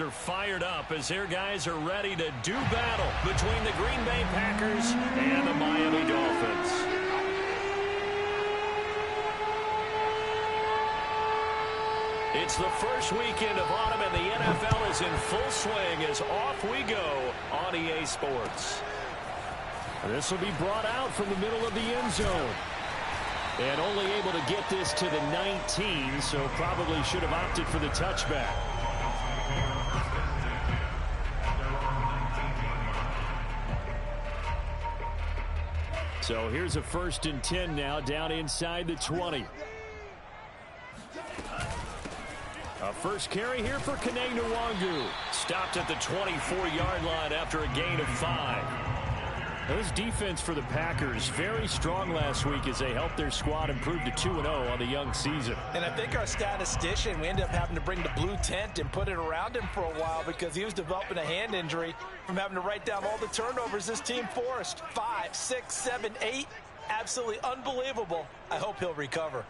Are fired up as their guys are ready to do battle between the Green Bay Packers and the Miami Dolphins. It's the first weekend of autumn and the NFL is in full swing as off we go on EA Sports. This will be brought out from the middle of the end zone. And only able to get this to the 19, so probably should have opted for the touchback. So here's a 1st and 10 now down inside the 20. A first carry here for Kene Nwangu. Stopped at the 24-yard line after a gain of 5. This defense for the Packers very strong last week as they helped their squad improve to 2-0 on the young season. And I think our statistician, we ended up having to bring the blue tent and put it around him for a while because he was developing a hand injury from having to write down all the turnovers this team forced. 5, 6, 7, 8. Absolutely unbelievable. I hope he'll recover.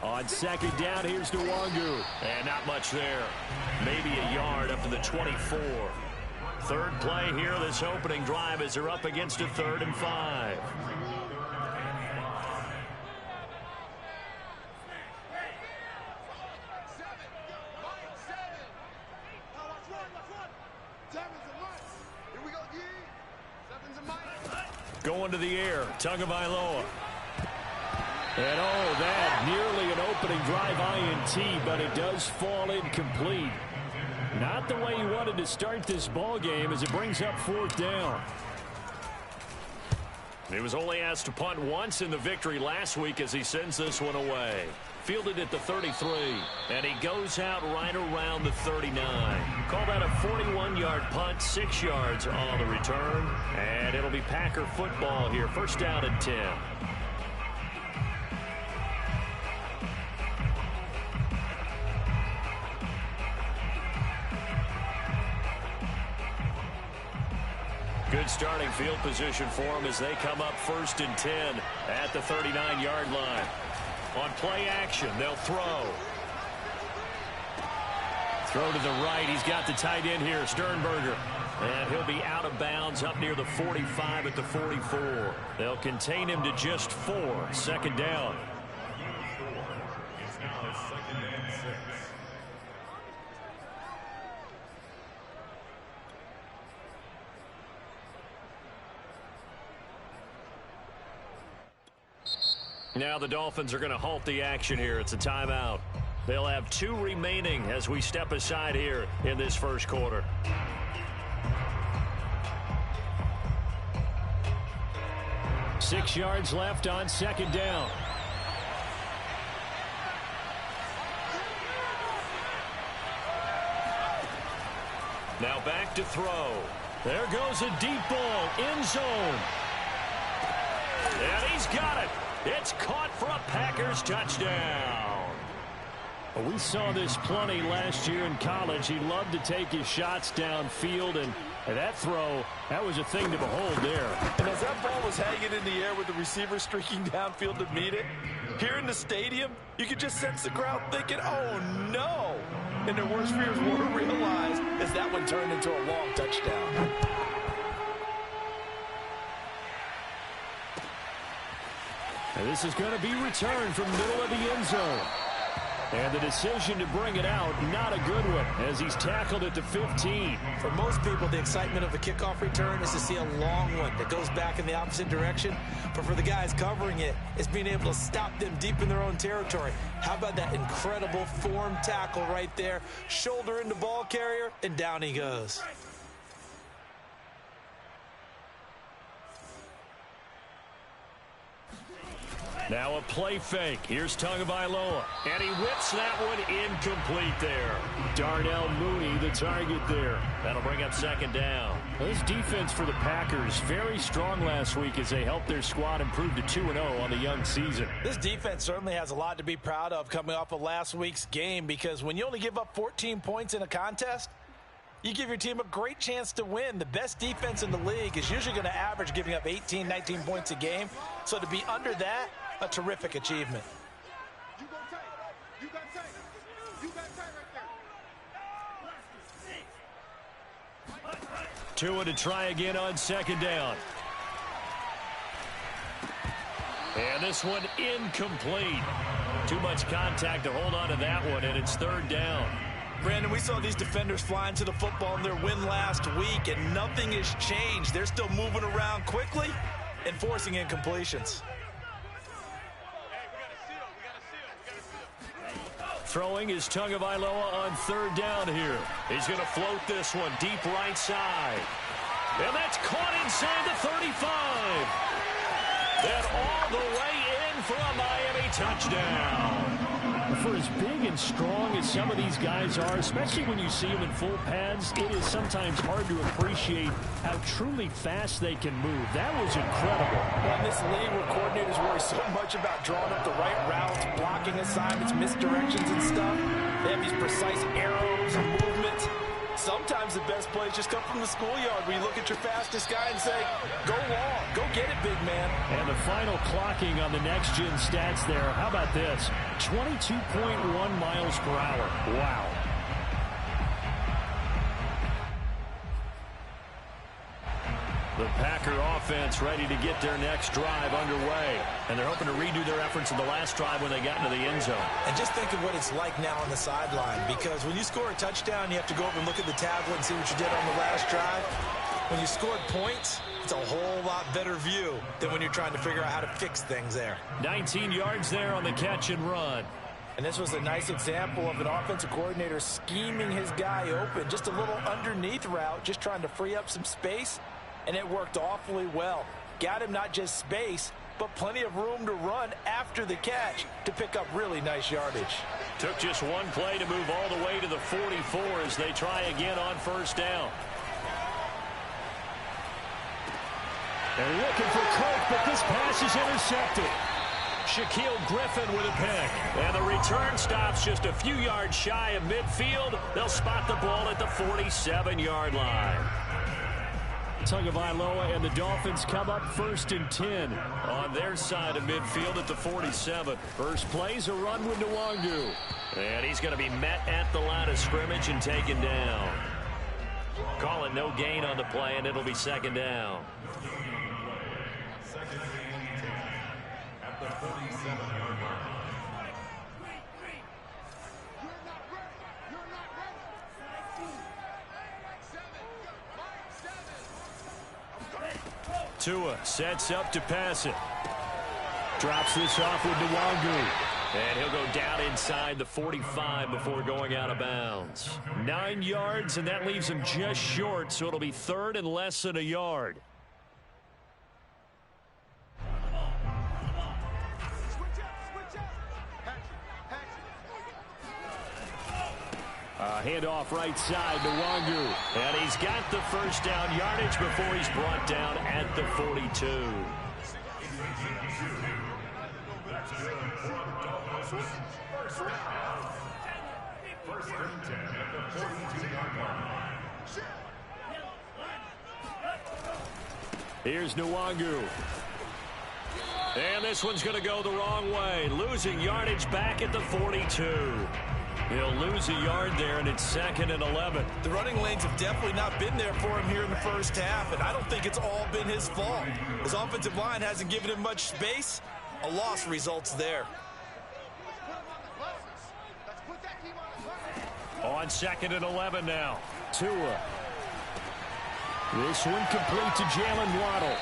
On 2nd down, here's Nwangu. And not much there. Maybe a yard up to the 24. Third play here, this opening drive as they're up against a 3rd and 5. Going to the air, Tagovailoa. And oh, that nearly an opening drive INT, but it does fall incomplete. Not the way he wanted to start this ball game as it brings up 4th down. He was only asked to punt once in the victory last week as he sends this one away. Fielded at the 33, and he goes out right around the 39. Call that a 41-yard punt, 6 yards on the return, and it'll be Packer football here. 1st down and 10. Good starting field position for them as they come up 1st and 10 at the 39-yard line. On play action, they'll throw. Throw to the right. He's got the tight end here, Sternberger. And he'll be out of bounds up near the 45 at the 44. They'll contain him to just 4. 2nd down. Now the Dolphins are going to halt the action here. It's a timeout. They'll have 2 remaining as we step aside here in this 1st quarter. Six yards left on 2nd down. Now back to throw. There goes a deep ball, end zone. And he's got it. It's caught for a Packers touchdown. Well, we saw this plenty last year in college. He loved to take his shots downfield, and that throw, that was a thing to behold there. And as that ball was hanging in the air with the receiver streaking downfield to meet it, here in the stadium, you could just sense the crowd thinking, oh, no. And their worst fears were realized as that one turned into a long touchdown. And this is going to be returned from the middle of the end zone. And the decision to bring it out, not a good one, as he's tackled at the 15. For most people, the excitement of a kickoff return is to see a long one that goes back in the opposite direction. But for the guys covering it, it's being able to stop them deep in their own territory. How about that incredible form tackle right there? Shoulder into ball carrier, and down he goes. Now a play fake. Here's Tagovailoa. And he whips that one incomplete there. Darnell Mooney, the target there. That'll bring up 2nd down. Well, this defense for the Packers, very strong last week as they helped their squad improve to 2-0 on the young season. This defense certainly has a lot to be proud of coming off of last week's game, because when you only give up 14 points in a contest, you give your team a great chance to win. The best defense in the league is usually going to average giving up 18, 19 points a game. So to be under that, a terrific achievement. Tua to try again on second down. And this one incomplete. Too much contact to hold on to that one, and it's third down. Brandon, we saw these defenders flying to the football in their win last week, and nothing has changed. They're still moving around quickly and forcing incompletions. Throwing is Tagovailoa on third down here. He's going to float this one deep right side. And that's caught inside the 35. And all the way in for a Miami touchdown. For as big and strong as some of these guys are, especially when you see them in full pads, it is sometimes hard to appreciate how truly fast they can move. That was incredible. Well, in this league where coordinators worry so much about drawing up the right routes, blocking assignments, misdirections and stuff, they have these precise arrows and movements. Sometimes the best plays just come from the schoolyard where you look at your fastest guy and say, go long, go get it, big man. And the final clocking on the next-gen stats there, how about this? 22.1 miles per hour. Wow. The Packer offense ready to get their next drive underway. And they're hoping to redo their efforts in the last drive when they got into the end zone. And just think of what it's like now on the sideline, because when you score a touchdown, you have to go over and look at the tablet and see what you did on the last drive. When you scored points, it's a whole lot better view than when you're trying to figure out how to fix things there. 19 yards there on the catch and run. And this was a nice example of an offensive coordinator scheming his guy open. Just a little underneath route, just trying to free up some space. And it worked awfully well. Got him not just space, but plenty of room to run after the catch to pick up really nice yardage. Took just one play to move all the way to the 44 as they try again on first down. They're looking for Cook, but this pass is intercepted. Shaquille Griffin with a pick. And the return stops just a few yards shy of midfield. They'll spot the ball at the 47-yard line. Tagovailoa and the Dolphins come up 1st and 10 on their side of midfield at the 47. First play's a run with Nwangu. And he's going to be met at the line of scrimmage and taken down. Call it no gain on the play, and it'll be second down. Second and 10 at the 47-yard line. Tua sets up to pass it. Drops this off with Nwangu. And he'll go down inside the 45 before going out of bounds. 9 yards, and that leaves him just short, so it'll be third and less than a yard. Handoff right side to Nwangu. And he's got the first down yardage before he's brought down at the 42. First and 10 at the 42-yard line. Here's Nwangu. And this one's going to go the wrong way. Losing yardage back at the 42. He'll lose a yard there, and it's 2nd and 11. The running lanes have definitely not been there for him here in the first half, and I don't think it's all been his fault. His offensive line hasn't given him much space. A loss results there. On 2nd and 11 now. Tua. This one complete to Jalen Waddle.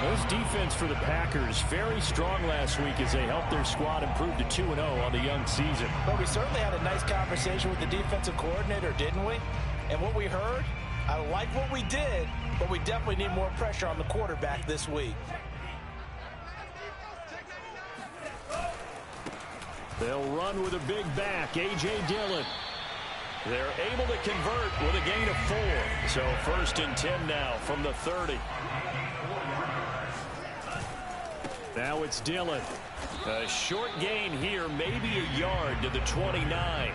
This defense for the Packers, very strong last week as they helped their squad improve to 2-0 on the young season. But we certainly had a nice conversation with the defensive coordinator, didn't we? And what we heard, I like what we did, but we definitely need more pressure on the quarterback this week. They'll run with a big back, A.J. Dillon. They're able to convert with a gain of 4. So 1st and 10 now from the 30. Now it's Dillon. A short gain here, maybe a yard to the 29.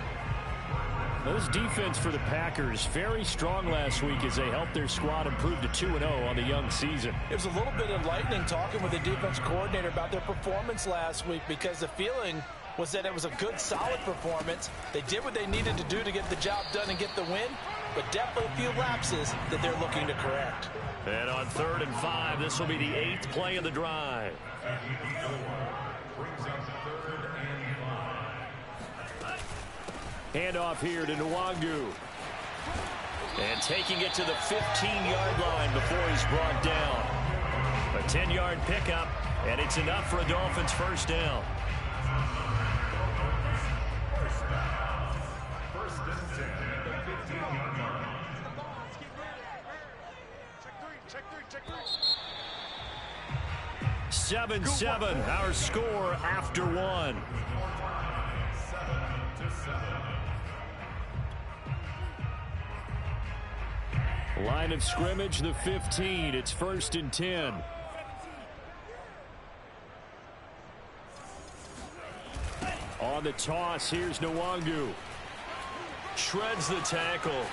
This defense for the Packers, very strong last week as they helped their squad improve to 2-0 on the young season. It was a little bit enlightening talking with the defense coordinator about their performance last week, because the feeling was that it was a good, solid performance. They did what they needed to do to get the job done and get the win, but definitely a few lapses that they're looking to correct. And on 3rd and 5, this will be the 8th play of the drive. Handoff here to Nwangu. And taking it to the 15-yard line before he's brought down. A 10-yard pickup, and it's enough for a Dolphins first down. First and 10 at the 15-yard line. Check three. 7-7, our score after one. 7-7. Line of scrimmage, the 15. It's 1st and 10. On the toss, here's Nwangu. Shreds the tackle.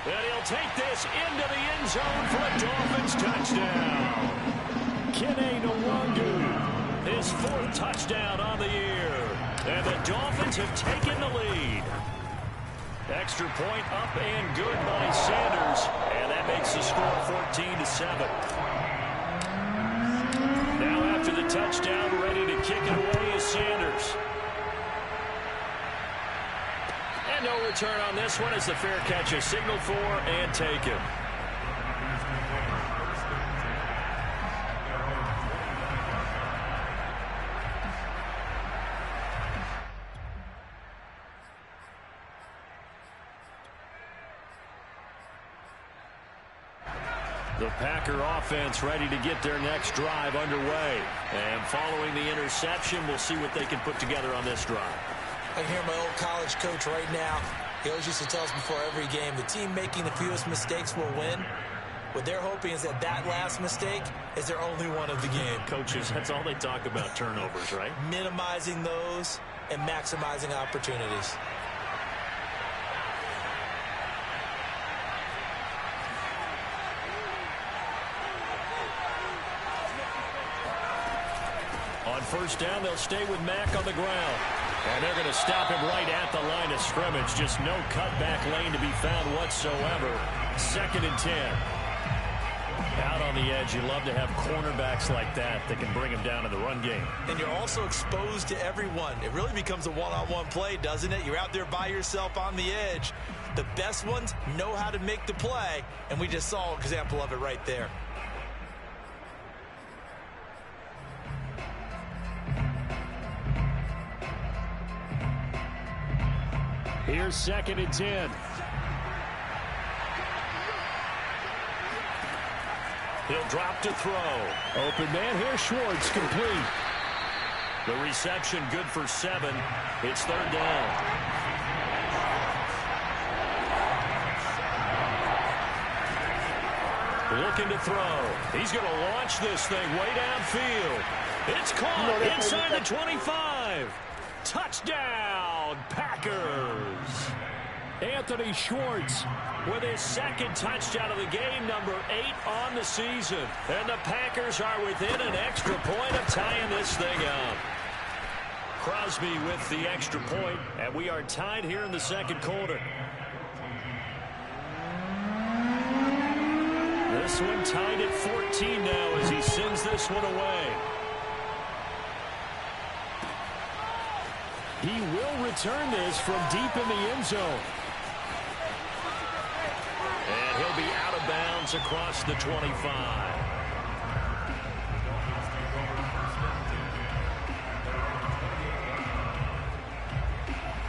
And he'll take this into the end zone for a Dolphins touchdown. Kene Nwangu, his 4th touchdown on the year. And the Dolphins have taken the lead. Extra point up and good by Sanders. And that makes the score 14-7. Now after the touchdown, ready to kick it away is Sanders. And no return on this one as the fair catch is signaled for and taken. The Packer offense ready to get their next drive underway. And following the interception, we'll see what they can put together on this drive. I hear my old college coach right now. He always used to tell us before every game, the team making the fewest mistakes will win. What they're hoping is that that last mistake is their only one of the game. Coaches, that's all they talk about, turnovers, right? Minimizing those and maximizing opportunities. On first down, they'll stay with Mack on the ground. And they're going to stop him right at the line of scrimmage. Just no cutback lane to be found whatsoever. 2nd and 10. Out on the edge, you love to have cornerbacks like that that can bring him down in the run game. And you're also exposed to everyone. It really becomes a one-on-one play, doesn't it? You're out there by yourself on the edge. The best ones know how to make the play, and we just saw an example of it right there. Here's 2nd and 10. He'll drop to throw. Open man here, Schwartz, complete. The reception good for 7. It's 3rd down. Looking to throw. He's going to launch this thing way downfield. It's caught inside the 25. Touchdown, Packers. Anthony Schwartz with his 2nd touchdown of the game, number 8 on the season. And the Packers are within an extra point of tying this thing up. Crosby with the extra point, and we are tied here in the 2nd quarter. This one tied at 14 now as he sends this one away. He will return this from deep in the end zone. And he'll be out of bounds across the 25.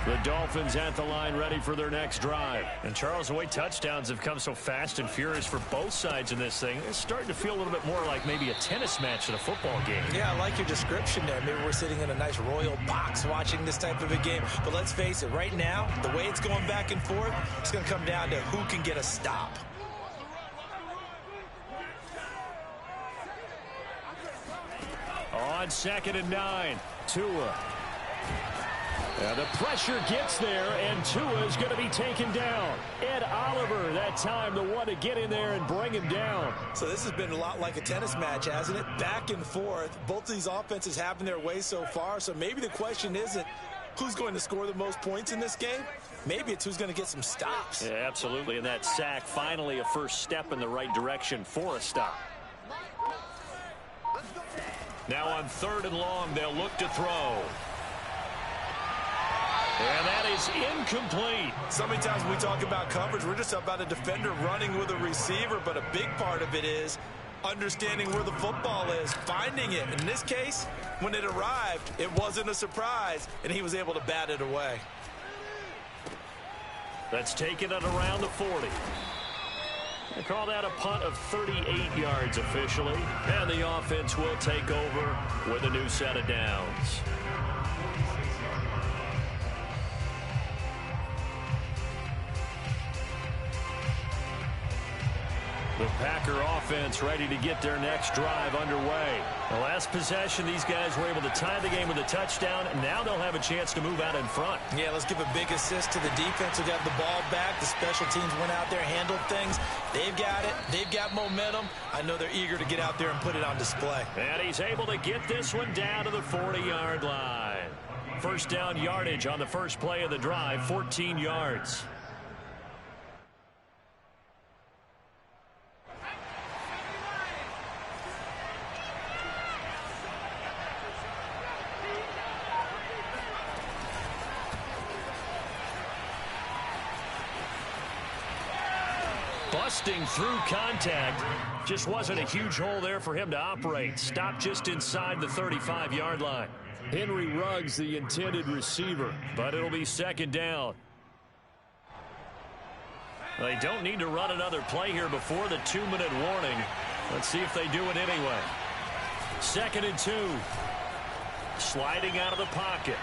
The Dolphins at the line ready for their next drive. And Charles, the way touchdowns have come so fast and furious for both sides in this thing, it's starting to feel a little bit more like maybe a tennis match than a football game. Yeah, I like your description there. Maybe we're sitting in a nice royal box watching this type of a game. But let's face it, right now, the way it's going back and forth, it's going to come down to who can get a stop. On 2nd and 9, Tua. The pressure gets there, and Tua is going to be taken down. Ed Oliver, that time, the one to get in there and bring him down. So this has been a lot like a tennis match, hasn't it? Back and forth. Both of these offenses having their way so far, so maybe the question isn't who's going to score the most points in this game. Maybe it's who's going to get some stops. Yeah, absolutely, and that sack, finally a first step in the right direction for a stop. Now on 3rd and long, they'll look to throw. And that is incomplete. So many times when we talk about coverage, we're just about a defender running with a receiver, but a big part of it is understanding where the football is, finding it. In this case, when it arrived, it wasn't a surprise, and he was able to bat it away. That's taken it around the 40. They call that a punt of 38 yards officially, and the offense will take over with a new set of downs. The Packer offense ready to get their next drive underway. The last possession, these guys were able to tie the game with a touchdown, and now they'll have a chance to move out in front. Yeah, let's give a big assist to the defense who got the ball back. The special teams went out there, handled things. They've got it. They've got momentum. I know they're eager to get out there and put it on display. And he's able to get this one down to the 40-yard line. First down yardage on the first play of the drive, 14 yards. Busting through contact. Just wasn't a huge hole there for him to operate. Stopped just inside the 35-yard line. Henry Ruggs, the intended receiver, but it'll be 2nd down. They don't need to run another play here before the 2-minute warning. Let's see if they do it anyway. 2nd and 2. Sliding out of the pocket.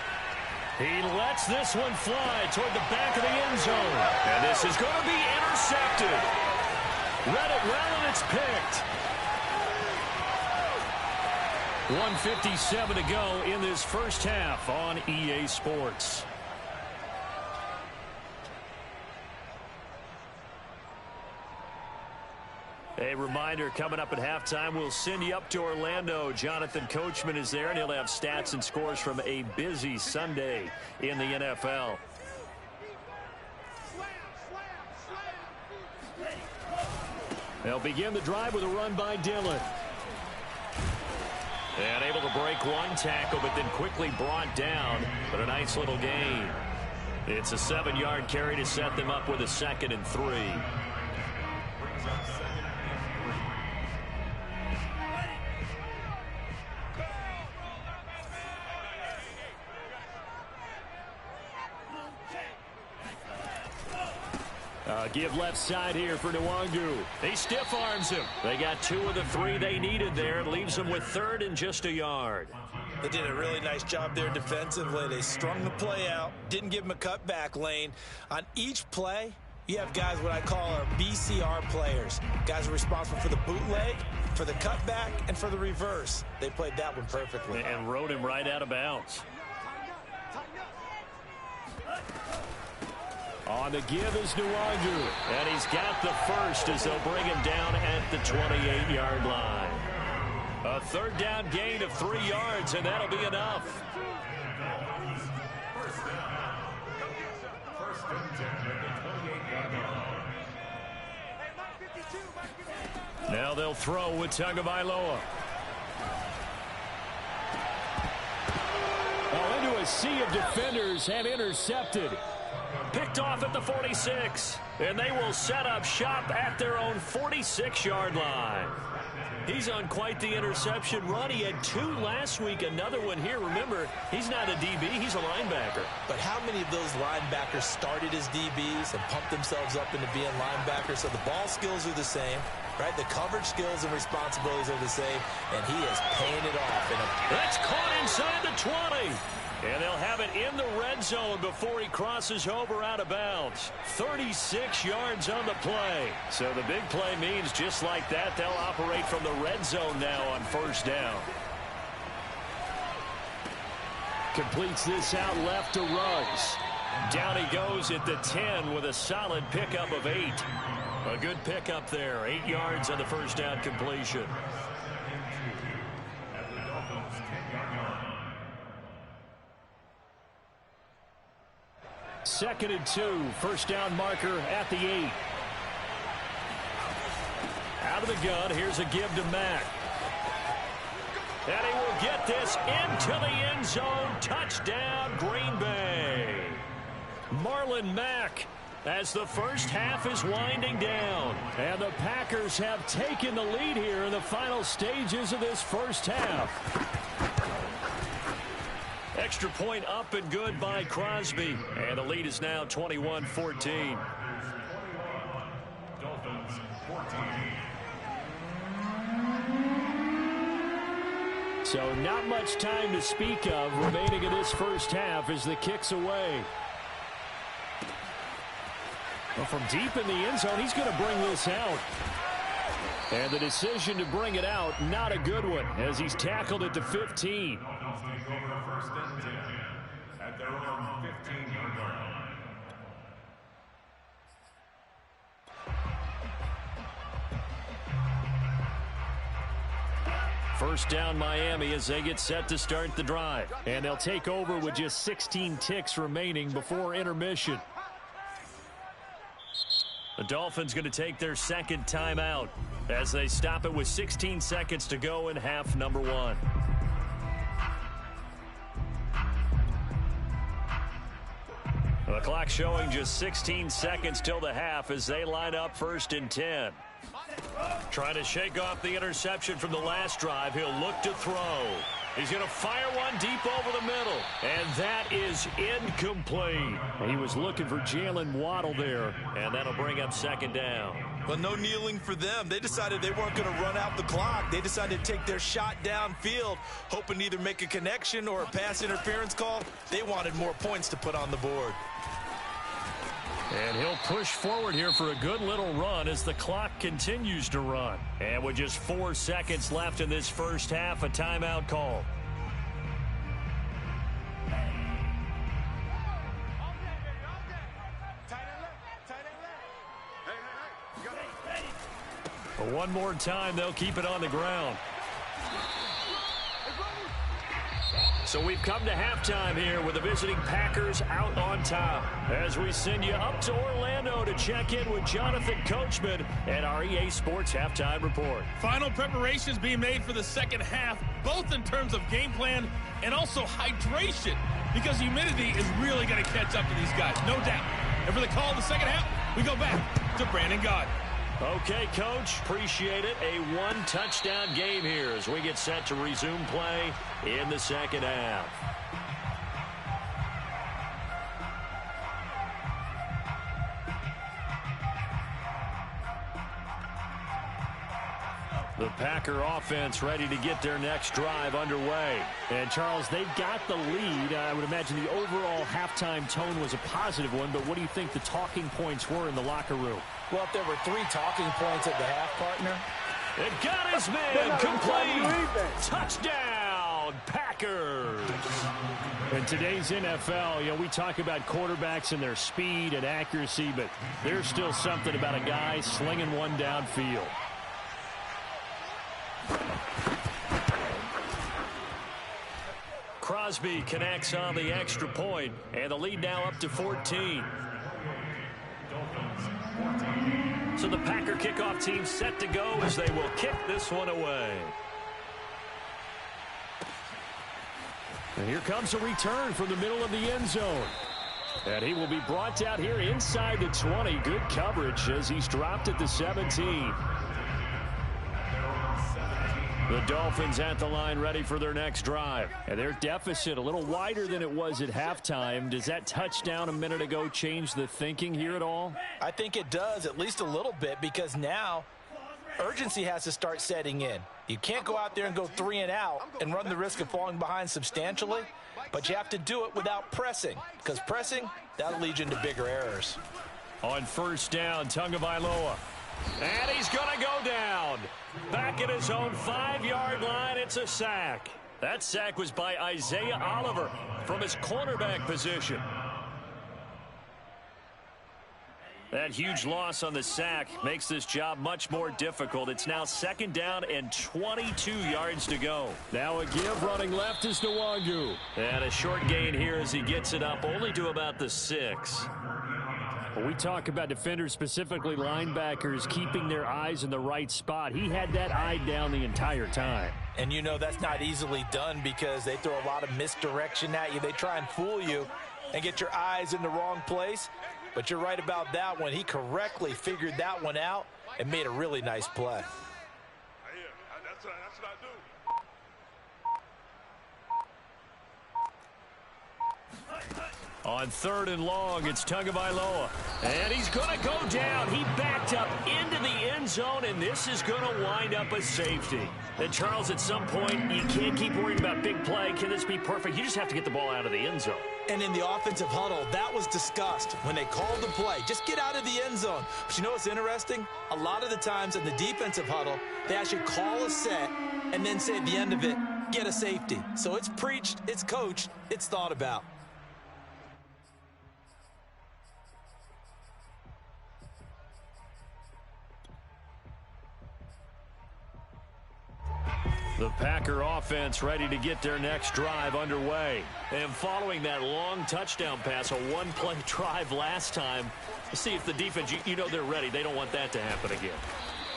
He lets this one fly toward the back of the end zone. And this is going to be intercepted. Read it well, and it's picked. 1:57 to go in this first half on EA Sports. A reminder, coming up at halftime, we'll send you up to Orlando. Jonathan Coachman is there, and he'll have stats and scores from a busy Sunday in the NFL. They'll begin the drive with a run by Dillon. And able to break one tackle, but then quickly brought down. But a nice little gain. It's a 7-yard carry to set them up with a 2nd and 3. Give left side here for Nwangu. He stiff arms him. They got 2 of the 3 they needed there. It leaves them with 3rd and just a yard. They did a really nice job there defensively. They strung the play out, didn't give him a cutback lane. On each play, you have guys what I call our BCR players. Guys are responsible for the bootleg, for the cutback, and for the reverse. They played that one perfectly. And rode him right out of bounds. On the give is Nwangu, and he's got the first as they'll bring him down at the 28-yard line. A 3rd down gain of 3 yards, and that'll be enough. First and 10 at the 28-yard line. Now they'll throw with Tagovailoa. Into a sea of defenders and intercepted. Picked off at the 46, and they will set up shop at their own 46-yard line. He's on quite the interception run. He had 2 last week, another one here. Remember, he's not a DB, he's a linebacker. But how many of those linebackers started as DBs and pumped themselves up into being linebackers? So the ball skills are the same, right? The coverage skills and responsibilities are the same, and he is paying it off. That's caught inside the 20. And they'll have it in the red zone before he crosses over out of bounds. 36 yards on the play. So the big play means just like that, they'll operate from the red zone now on 1st down. Completes this out left to Ruggs. Down he goes at the 10 with a solid pickup of 8. A good pickup there. 8 yards on the first down completion. Second and 2. First down marker at the 8. Out of the gun. Here's a give to Mack. And he will get this into the end zone. Touchdown, Green Bay. Marlon Mack, as the first half is winding down. And the Packers have taken the lead here in the final stages of this first half. Extra point up and good by Crosby. And the lead is now 21-14. Dolphins 14. So not much time to speak of remaining in this first half as the kick's away. Well, from deep in the end zone, he's going to bring this out. And the decision to bring it out, not a good one, as he's tackled at the 15. Dolphins take over first and 10 at their own 15-yard line. First down Miami as they get set to start the drive. And they'll take over with just 16 ticks remaining before intermission. The Dolphins going to take their second timeout as they stop it with 16 seconds to go in half number 1. The clock showing just 16 seconds till the half as they line up first and 10. Trying to shake off the interception from the last drive. He'll look to throw. He's going to fire one deep over the middle. And that is incomplete. He was looking for Jalen Waddle there. And that'll bring up second down. Well, no kneeling for them. They decided they weren't going to run out the clock. They decided to take their shot downfield, hoping to either make a connection or a pass interference call. They wanted more points to put on the board. And he'll push forward here for a good little run as the clock continues to run. And with just 4 seconds left in this first half, a timeout call. But one more time, they'll keep it on the ground. So we've come to halftime here with the visiting Packers out on top. As we send you up to Orlando to check in with Jonathan Coachman and our EA Sports Halftime Report. Final preparations being made for the second half, both in terms of game plan and also hydration, because humidity is really going to catch up to these guys, no doubt. And for the call of the second half, we go back to Brandon Gaudin. Okay, Coach, appreciate it. A one-touchdown game here as we get set to resume play in the second half. The Packer offense ready to get their next drive underway. And, Charles, they've got the lead. I would imagine the overall halftime tone was a positive one, but what do you think the talking points were in the locker room? Well, if there were 3 talking points at the half, partner. It got his man complete. Touchdown, Packers. In today's NFL, we talk about quarterbacks and their speed and accuracy, but there's still something about a guy slinging one downfield. Crosby connects on the extra point, and the lead now up to 14. So the Packer kickoff team set to go as they will kick this one away. And here comes a return from the middle of the end zone. And he will be brought out here inside the 20. Good coverage as he's dropped at the 17. The Dolphins at the line ready for their next drive. And their deficit a little wider than it was at halftime. Does that touchdown a minute ago change the thinking here at all? I think it does, at least a little bit, because now urgency has to start setting in. You can't go out there and go 3 and out and run the risk of falling behind substantially, but you have to do it without pressing, because pressing, that'll lead you into bigger errors. On first down, Tagovailoa. And he's going to go down. Back at his own 5-yard line, it's a sack. That sack was by Isaiah Oliver from his cornerback position. That huge loss on the sack makes this job much more difficult. It's now 2nd down and 22 yards to go. Now a give running left is Nwangu. And a short gain here as he gets it up only to about the 6. When we talk about defenders, specifically linebackers, keeping their eyes in the right spot, he had that eye down the entire time. And you know that's not easily done because they throw a lot of misdirection at you. They try and fool you and get your eyes in the wrong place. But you're right about that one. He correctly figured that one out and made a really nice play. That's what I do. On 3rd and long, it's Tagovailoa. And he's going to go down. He backed up into the end zone, and this is going to wind up a safety. And, Charles, at some point, you can't keep worrying about big play. Can this be perfect? You just have to get the ball out of the end zone. And in the offensive huddle, that was discussed when they called the play. Just get out of the end zone. But you know what's interesting? A lot of the times in the defensive huddle, they actually call a set and then say at the end of it, get a safety. So it's preached, it's coached, it's thought about. The Packer offense ready to get their next drive underway. And following that long touchdown pass, a one-play drive last time, see if the defense, you know they're ready. They don't want that to happen again.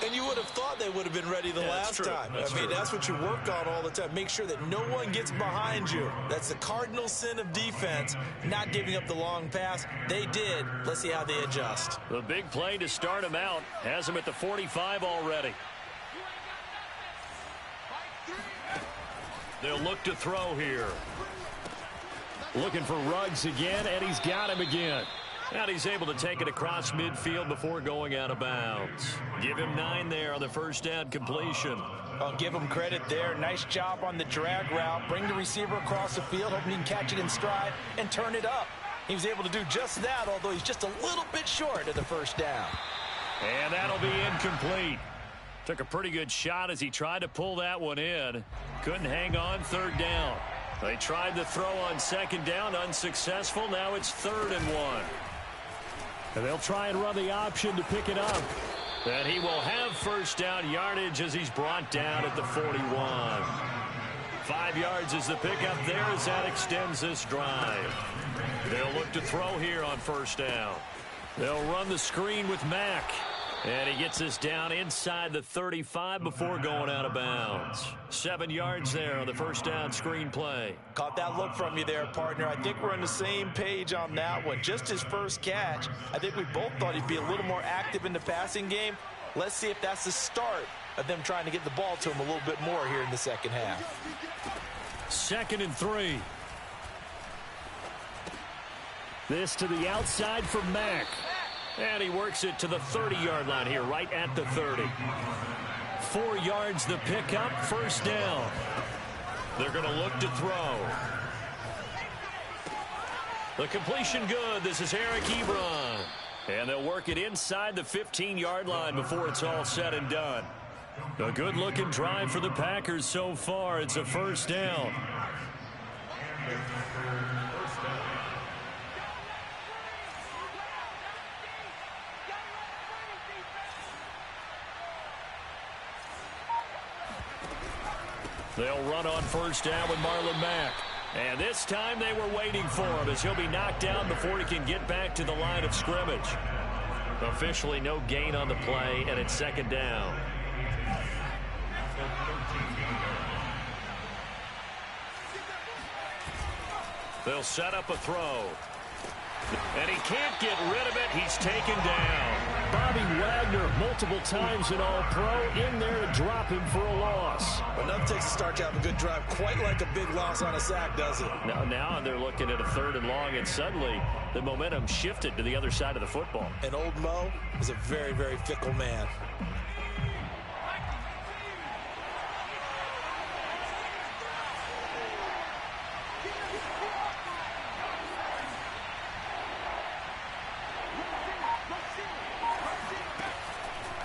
And you would have thought they would have been ready the last time. That's what you work on all the time. Make sure that no one gets behind you. That's the cardinal sin of defense, not giving up the long pass. They did. Let's see how they adjust. The big play to start him out has him at the 45 already. They'll look to throw here. Looking for Ruggs again, and he's got him again. And he's able to take it across midfield before going out of bounds. Give him 9 there on the first down completion. I'll give him credit there. Nice job on the drag route. Bring the receiver across the field, hoping he can catch it in stride and turn it up. He was able to do just that, although he's just a little bit short of the first down. And that'll be incomplete. Took a pretty good shot as he tried to pull that one in. Couldn't hang on 3rd down. They tried to throw on 2nd down, unsuccessful. Now it's 3rd and 1. And they'll try and run the option to pick it up. And he will have first down yardage as he's brought down at the 41. 5 yards is the pickup there as that extends this drive. They'll look to throw here on first down. They'll run the screen with Mack. And he gets us down inside the 35 before going out of bounds. 7 yards there on the first down screen play. Caught that look from you there, partner. I think we're on the same page on that one. Just his first catch. I think we both thought he'd be a little more active in the passing game. Let's see if that's the start of them trying to get the ball to him a little bit more here in the second half. 2nd and 3. This to the outside for Mack. And he works it to the 30-yard line here, right at the 30. 4 yards the pickup, first down. They're going to look to throw. The completion good. This is Eric Ebron. And they'll work it inside the 15-yard line before it's all said and done. A good-looking drive for the Packers so far. It's a first down. They'll run on first down with Marlon Mack. And this time they were waiting for him as he'll be knocked down before he can get back to the line of scrimmage. Officially no gain on the play, and it's 2nd down. They'll set up a throw. And he can't get rid of it. He's taken down. Bobby Wagner, multiple times in All-Pro, in there to drop him for a loss. Enough takes to start to have a good drive, quite like a big loss on a sack, does it? Now they're looking at a 3rd and long, and suddenly the momentum shifted to the other side of the football. And old Mo is a very, very fickle man.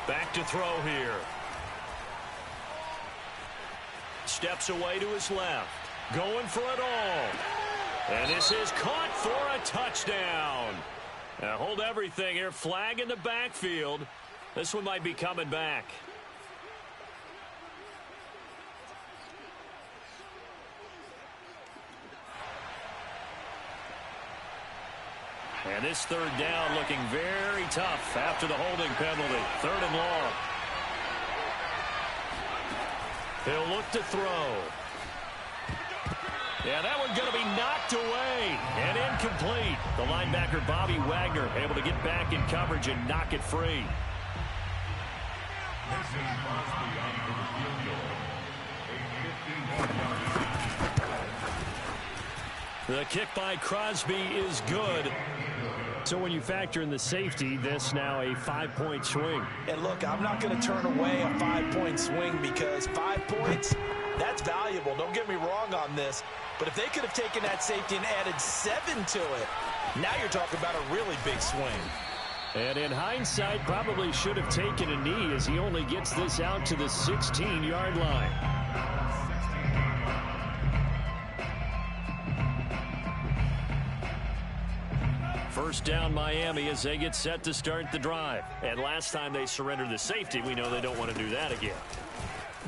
Back to throw here. steps away to his left. Going for it all. And this is caught for a touchdown. Now hold everything here. Flag in the backfield. This one might be coming back. And this third down looking very tough after the holding penalty. 3rd and long. He'll look to throw. Yeah, that one's going to be knocked away and incomplete. The linebacker, Bobby Wagner, able to get back in coverage and knock it free. The kick by Crosby is good. So when you factor in the safety, this now a 5-point swing. And look, I'm not going to turn away a 5-point swing because 5 points, that's valuable. Don't get me wrong on this. But if they could have taken that safety and added 7 to it, now you're talking about a really big swing. And in hindsight, probably should have taken a knee as he only gets this out to the 16-yard line. First down Miami as they get set to start the drive. And last time they surrendered the safety, we know they don't want to do that again.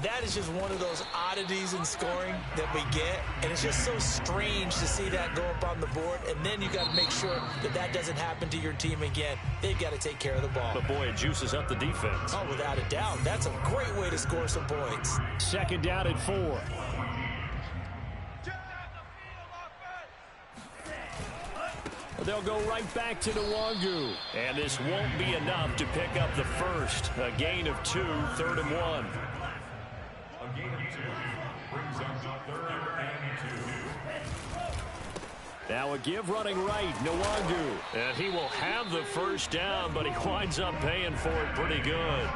That is just one of those oddities in scoring that we get, and it's just so strange to see that go up on the board, and then you got to make sure that that doesn't happen to your team again. They've got to take care of the ball. But boy, it juices up the defense. Oh, without a doubt. That's a great way to score some points. 2nd down and 4. They'll go right back to Nwangu. And this won't be enough to pick up the first. A gain of 2, 3rd and 1. A gain of 2 brings up the 3rd and 2. Now a give running right, Nwangu. And he will have the first down, but he winds up paying for it pretty good.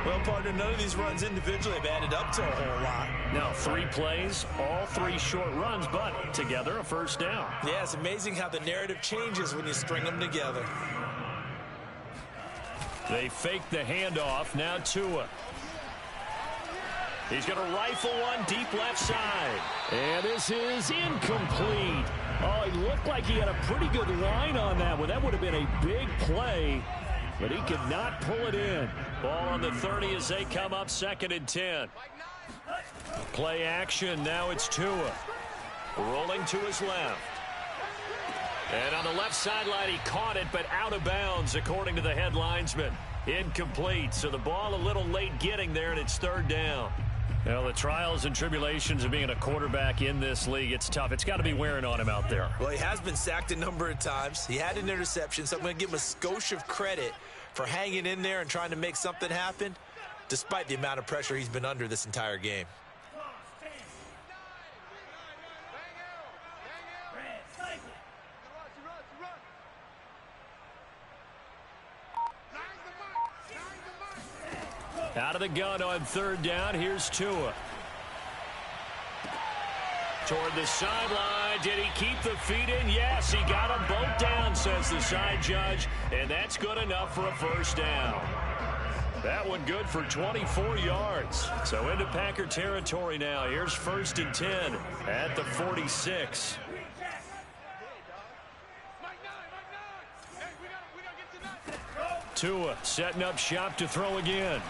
Well, partner, none of these runs individually have added up to a whole lot. Now 3 plays, all 3 short runs, but together a first down. Yeah, it's amazing how the narrative changes when you string them together. They fake the handoff. Now Tua. He's going to rifle one deep left side. And this is incomplete. Oh, he looked like he had a pretty good line on that one. That would have been a big play, but he could not pull it in. Ball on the 30 as they come up 2nd and 10. Play action. Now it's Tua. Rolling to his left. And on the left sideline, he caught it, but out of bounds, according to the head linesman. Incomplete. So the ball a little late getting there, and it's 3rd down. Well, the trials and tribulations of being a quarterback in this league, it's tough. It's got to be wearing on him out there. Well, he has been sacked a number of times. He had an interception, so I'm going to give him a skosh of credit for hanging in there and trying to make something happen, despite the amount of pressure he's been under this entire game. Out of the gun on 3rd down. Here's Tua. Toward the sideline. Did he keep the feet in? Yes, he got them both down, says the side judge. And that's good enough for a first down. That one good for 24 yards. So into Packer territory now. Here's 1st and 10 at the 46. Tua setting up shop to throw again.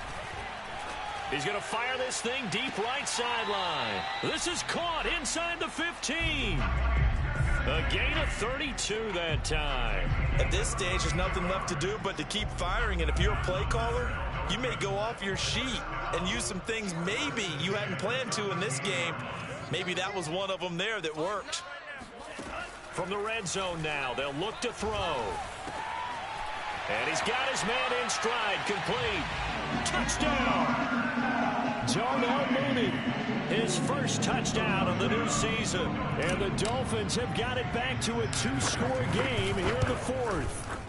He's going to fire this thing deep right sideline. This is caught inside the 15. A gain of 32 that time. At this stage, there's nothing left to do but to keep firing. And if you're a play caller, you may go off your sheet and use some things maybe you hadn't planned to in this game. Maybe that was one of them there that worked. From the red zone now, they'll look to throw. And he's got his man in stride, complete. Touchdown! Darnell Mooney, his first touchdown of the new season. And the Dolphins have got it back to a 2-score game here in the 4th.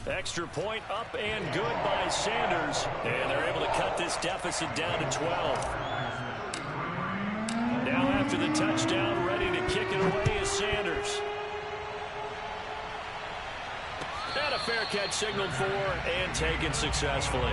Extra point up and good by Sanders. And they're able to cut this deficit down to 12. Now after the touchdown, ready to kick it away is Sanders. And a fair catch signaled for and taken successfully.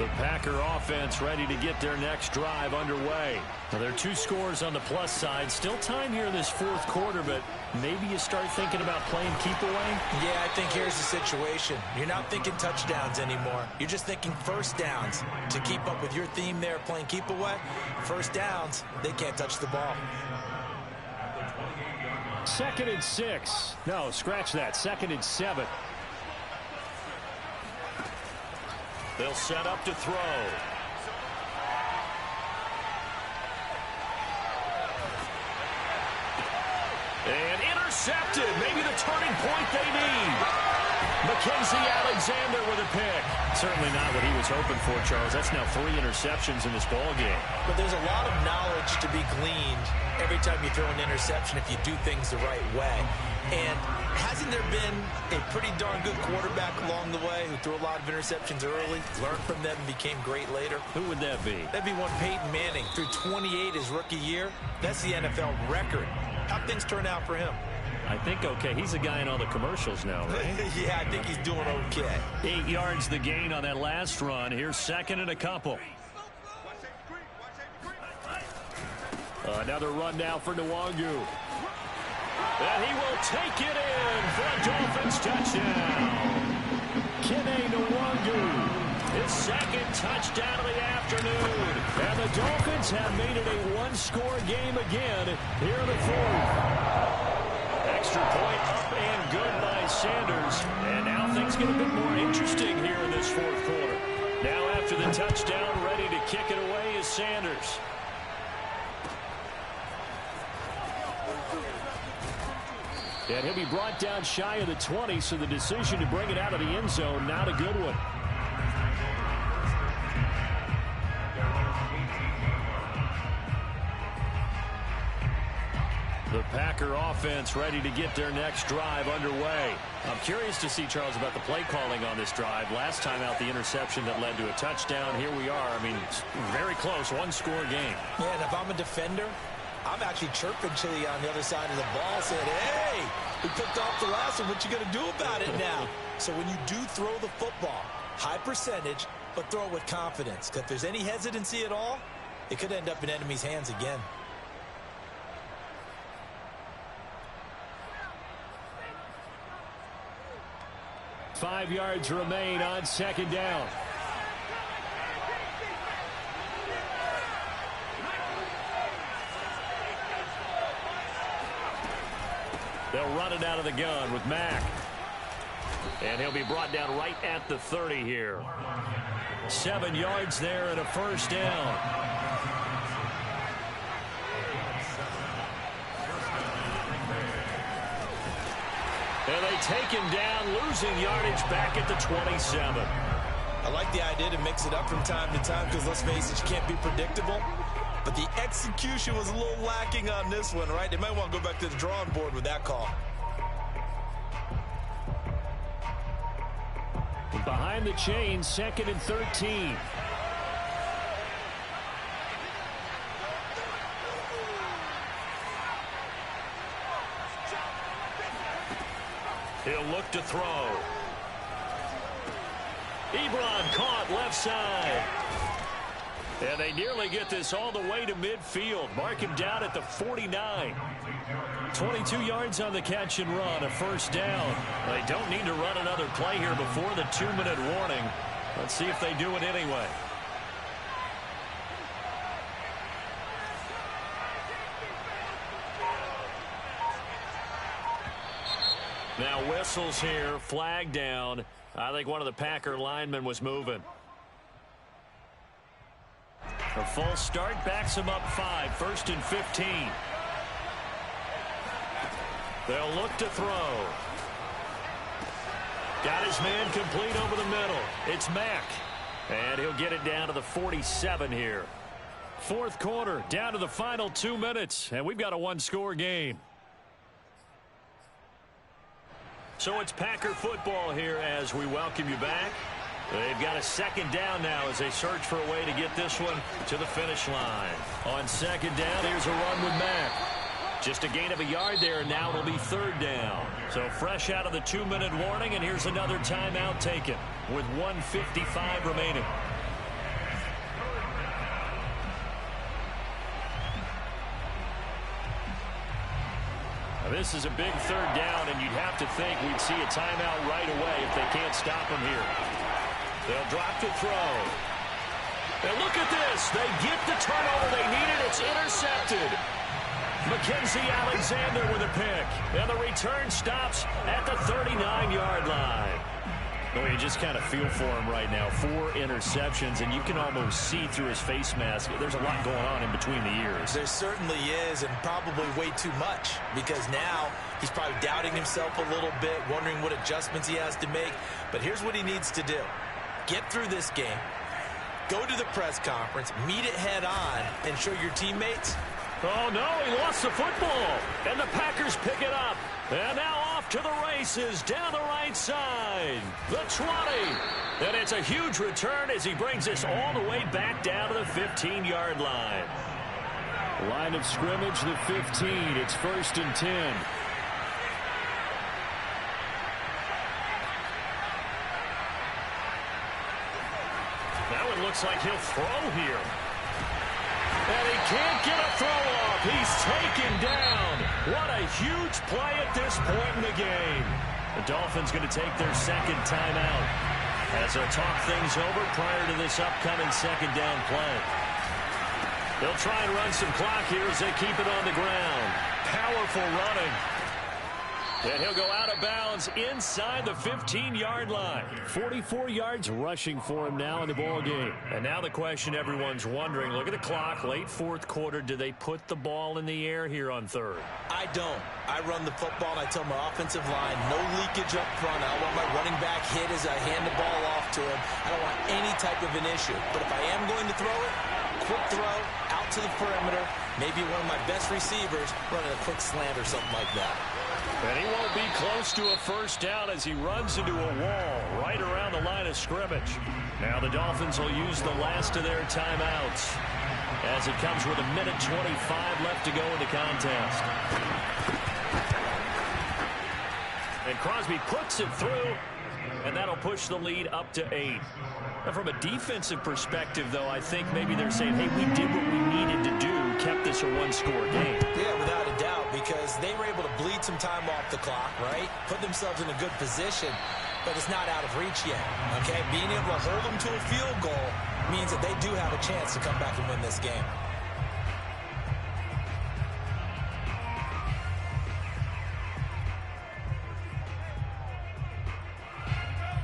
The Packer offense ready to get their next drive underway. Now, there are 2 scores on the plus side. Still time here in this 4th quarter, but maybe you start thinking about playing keep away? Yeah, I think here's the situation. You're not thinking touchdowns anymore. You're just thinking first downs. To keep up with your theme there, playing keep away, first downs, they can't touch the ball. 2nd and 6. No, scratch that. 2nd and 7. They'll set up to throw. And intercepted. Maybe the turning point they need. Mackenzie Alexander with a pick. Certainly not what he was hoping for, Charles. That's now 3 interceptions in this ball game. But there's a lot of knowledge to be gleaned every time you throw an interception if you do things the right way. And hasn't there been a pretty darn good quarterback along the way who threw a lot of interceptions early, learned from them, and became great later? Who would that be? That'd be one Peyton Manning. Threw 28 his rookie year. That's the NFL record. How'd things turn out for him? I think okay. He's a guy in all the commercials now, right? Yeah, I think he's doing okay. 8 yards the gain on that last run. Here's 2nd and a couple. Another run now for Nwangu. And he will take it in for a Dolphins touchdown. Kene Nwangu, his 2nd touchdown of the afternoon. And the Dolphins have made it a 1-score game again here in the 4th. Extra point up and good by Sanders. And now things get a bit more interesting here in this 4th quarter. Now after the touchdown, ready to kick it away is Sanders. And he'll be brought down shy of the 20, so the decision to bring it out of the end zone, not a good one. The Packer offense ready to get their next drive underway. I'm curious to see, Charles, about the play calling on this drive. Last time out, the interception that led to a touchdown. Here we are. I mean, it's very close, 1-score game. Yeah, and if I'm a defender, I'm actually chirping Chili on the other side of the ball, saying, hey, we picked off the last one. What you going to do about it now? So when you do throw the football, high percentage, but throw it with confidence. Because if there's any hesitancy at all, it could end up in enemy's hands again. Five yards remain on 2nd down. They'll run it out of the gun with Mack. And he'll be brought down right at the 30 here. 7 yards there and a 1st down. And they take him down, losing yardage back at the 27. I like the idea to mix it up from time to time because, let's face it, you can't be predictable. But the execution was a little lacking on this one, right? They might want to go back to the drawing board with that call. Behind the chain, 2nd and 13. He'll look to throw. Ebron caught left side. And they nearly get this all the way to midfield. Mark him down at the 49. 22 yards on the catch and run, a 1st down. They don't need to run another play here before the 2-minute warning. Let's see if they do it anyway. Now whistles here, flag down. I think one of the Packer linemen was moving. A full start backs him up 5, 1st and 15. They'll look to throw. Got his man complete over the middle. It's Mack. And he'll get it down to the 47 here. 4th quarter, down to the final 2 minutes. And we've got a 1-score game. So it's Packer football here as we welcome you back. They've got a 2nd down now as they search for a way to get this one to the finish line. On 2nd down, here's a run with Mack. Just a gain of a yard there, and now it'll be 3rd down. So fresh out of the 2-minute warning, and here's another timeout taken with 1:55 remaining. This is a big third down, and you'd have to think we'd see a timeout right away if they can't stop him here. They'll drop to throw. And look at this. They get the turnover they needed. It's intercepted. Mackenzie Alexander with a pick. And the return stops at the 39-yard line. Well, you just kind of feel for him right now. 4 interceptions, and you can almost see through his face mask. There's a lot going on in between the ears. There certainly is, and probably way too much, because now he's probably doubting himself a little bit, wondering what adjustments he has to make. But here's what he needs to do. Get through this game, go to the press conference, meet it head on, and show your teammates. Oh, no, he lost the football, and the Packers pick it up. And now off to the races down the right side. The 20. And it's a huge return as he brings this all the way back down to the 15-yard line. Line of scrimmage, the 15. It's 1st and 10. Now it looks like he'll throw here. And he can't get a throw off. He's taken down. What a huge play at this point in the game. The Dolphins going to take their second timeout as they'll talk things over prior to this upcoming second down play. They'll try and run some clock here as they keep it on the ground. Powerful running. And he'll go out of bounds inside the 15-yard line. 44 yards rushing for him now in the ball game. And now the question everyone's wondering, look at the clock, late 4th quarter, do they put the ball in the air here on 3rd? I don't. I run the football, and I tell my offensive line, no leakage up front. I don't want my running back hit as I hand the ball off to him. I don't want any type of an issue. But if I am going to throw it, quick throw, out to the perimeter, maybe one of my best receivers running a quick slant or something like that. And he won't be close to a first down as he runs into a wall right around the line of scrimmage. Now the Dolphins will use the last of their timeouts as it comes with 1:25 left to go in the contest. And Crosby puts it through, and that'll push the lead up to 8. Now from a defensive perspective, though, I think maybe they're saying, hey, we did what we needed to do, kept this a 1-score game. Yeah, without a doubt, because they were able to bleed some time off the clock, right? Put themselves in a good position, but it's not out of reach yet, okay? Being able to hold them to a field goal means that they do have a chance to come back and win this game.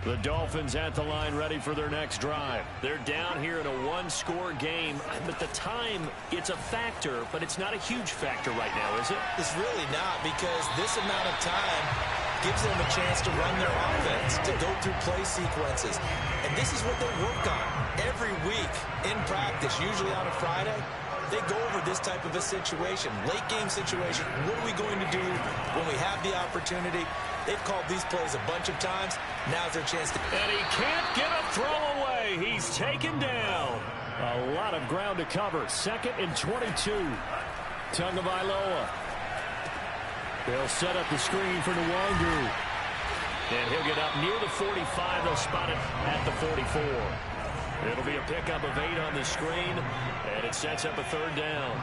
The Dolphins at the line ready for their next drive. They're down here in a 1-score game, but the time, it's a factor, but it's not a huge factor right now, is it? It's really not, because this amount of time gives them a chance to run their offense, to go through play sequences. And this is what they work on every week in practice, usually on a Friday. They go over this type of a situation, late game situation. What are we going to do when we have the opportunity? They've called these plays a bunch of times. Now's their chance to... And he can't get a throw away. He's taken down. A lot of ground to cover. 2nd and 22. Tagovailoa. They'll set up the screen for Nwangu. And he'll get up near the 45. They'll spot it at the 44. It'll be a pickup of 8 on the screen, and it sets up a 3rd down.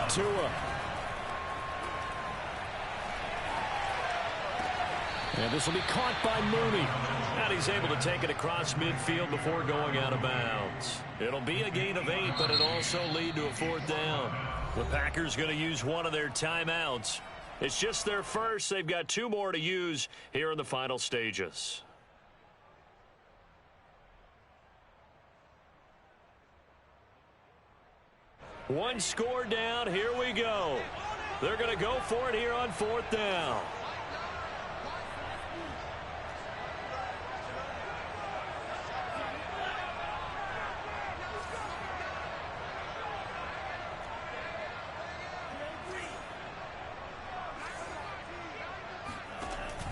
Tua. And this will be caught by Mooney. And he's able to take it across midfield before going out of bounds. It'll be a gain of 8, but it'll also lead to a 4th down. The Packers going to use one of their timeouts. It's just their first. They've got 2 more to use here in the final stages. One score down. Here we go. They're going to go for it here on 4th down.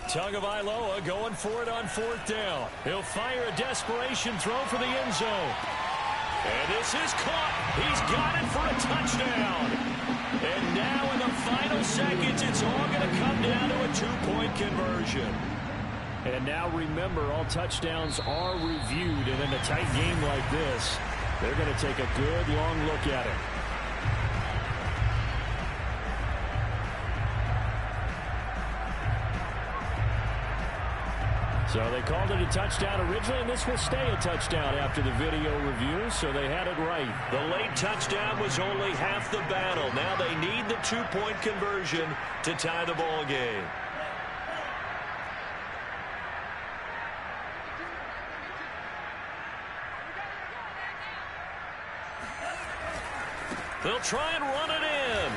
Tagovailoa going for it on 4th down. He'll fire a desperation throw for the end zone. And this is caught. He's got it for a touchdown. And now in the final seconds, it's all going to come down to a 2-point conversion. And now remember, all touchdowns are reviewed. And in a tight game like this, they're going to take a good long look at it. So they called it a touchdown originally, and this will stay a touchdown after the video review, so they had it right. The late touchdown was only half the battle. Now they need the two-point conversion to tie the ball game. They'll try and run it in.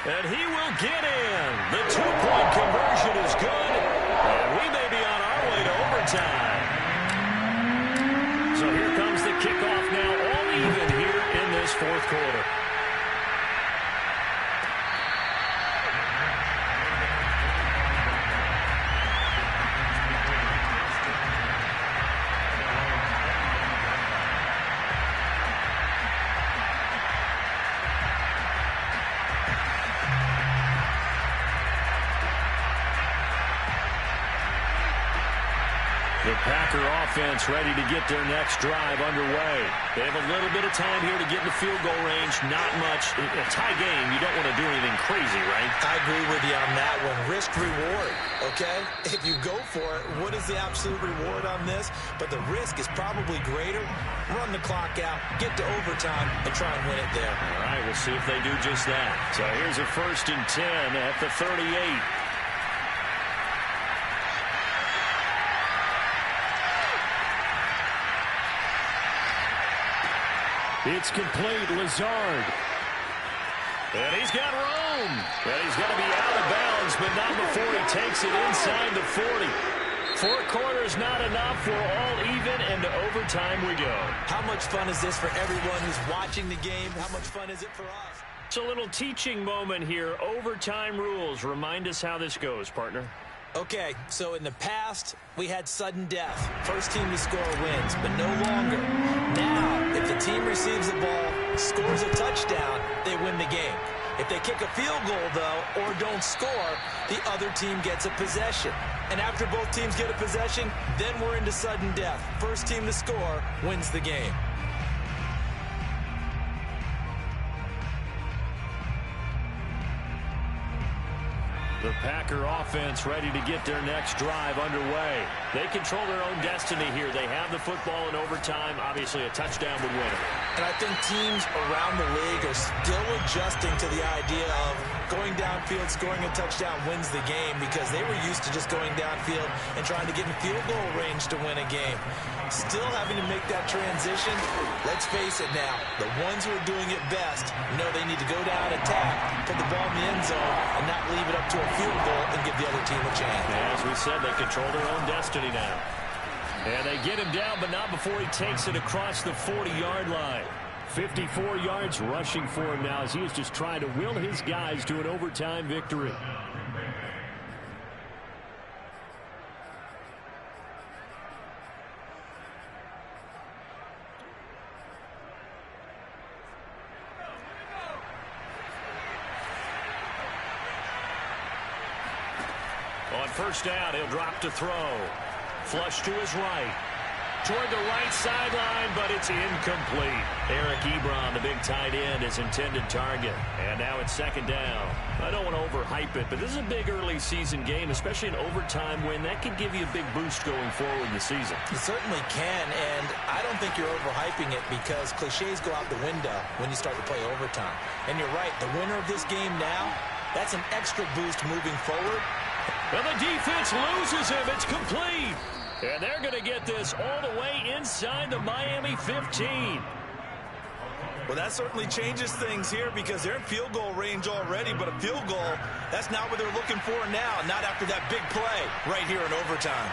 And he will get in. The two-point conversion is good. And we may be on our way to overtime. So here comes the kickoff now, all even here in this fourth quarter. The Packer offense ready to get their next drive underway. They have a little bit of time here to get in the field goal range. Not much. A tie game, you don't want to do anything crazy, right? I agree with you on that one. Risk-reward, okay? If you go for it, what is the absolute reward on this? But the risk is probably greater. Run the clock out, get to overtime, and try and win it there. All right, we'll see if they do just that. So here's a 1st and 10 at the 38. It's complete. Lazard. And he's got room. And he's going to be out of bounds, but not before he takes it inside the 40. 4 quarters not enough. We're all even, and to overtime we go. How much fun is this for everyone who's watching the game? How much fun is it for us? It's a little teaching moment here. Overtime rules. Remind us how this goes, partner. Okay, so in the past, we had sudden death. First team to score wins, but no longer. Now, if the team receives the ball, scores a touchdown, they win the game. If they kick a field goal, though, or don't score, the other team gets a possession. And after both teams get a possession, then we're into sudden death. First team to score wins the game. The Packer offense ready to get their next drive underway. They control their own destiny here. They have the football in overtime. Obviously, a touchdown would win it. And I think teams around the league are still adjusting to the idea of going downfield, scoring a touchdown wins the game, because they were used to just going downfield and trying to get in field goal range to win a game. Still having to make that transition. Let's face it now, the ones who are doing it best know they need to go down, attack, put the ball in the end zone, and not leave it up to a field goal and give the other team a chance. As we said, they control their own destiny now. And they get him down, but not before he takes it across the 40-yard line. 54 yards rushing for him now as he is just trying to will his guys to an overtime victory. On first down, he'll drop to throw. Flush to his right. Toward the right sideline, but it's incomplete. Eric Ebron, the big tight end, is intended target. And now it's second down. I don't want to overhype it, but this is a big early season game, especially an overtime win. That could give you a big boost going forward in the season. It certainly can, and I don't think you're overhyping it, because cliches go out the window when you start to play overtime. And you're right, the winner of this game now, that's an extra boost moving forward. And the defense loses him. It's complete. And they're going to get this all the way inside the Miami 15. Well, that certainly changes things here, because they're in field goal range already, but a field goal, that's not what they're looking for now, not after that big play right here in overtime.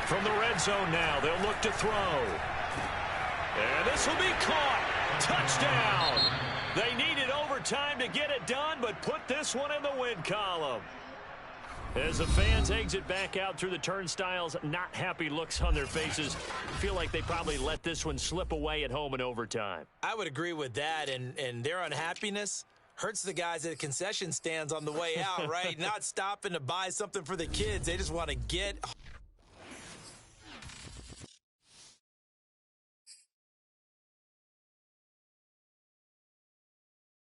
From the red zone now, they'll look to throw. And this will be caught. Touchdown. They needed overtime to get it done, but put this one in the win column. As the fans exit back out through the turnstiles, not happy looks on their faces. Feel like they probably let this one slip away at home in overtime. I would agree with that, and their unhappiness hurts the guys at the concession stands on the way out, right? Not stopping to buy something for the kids. They just want to get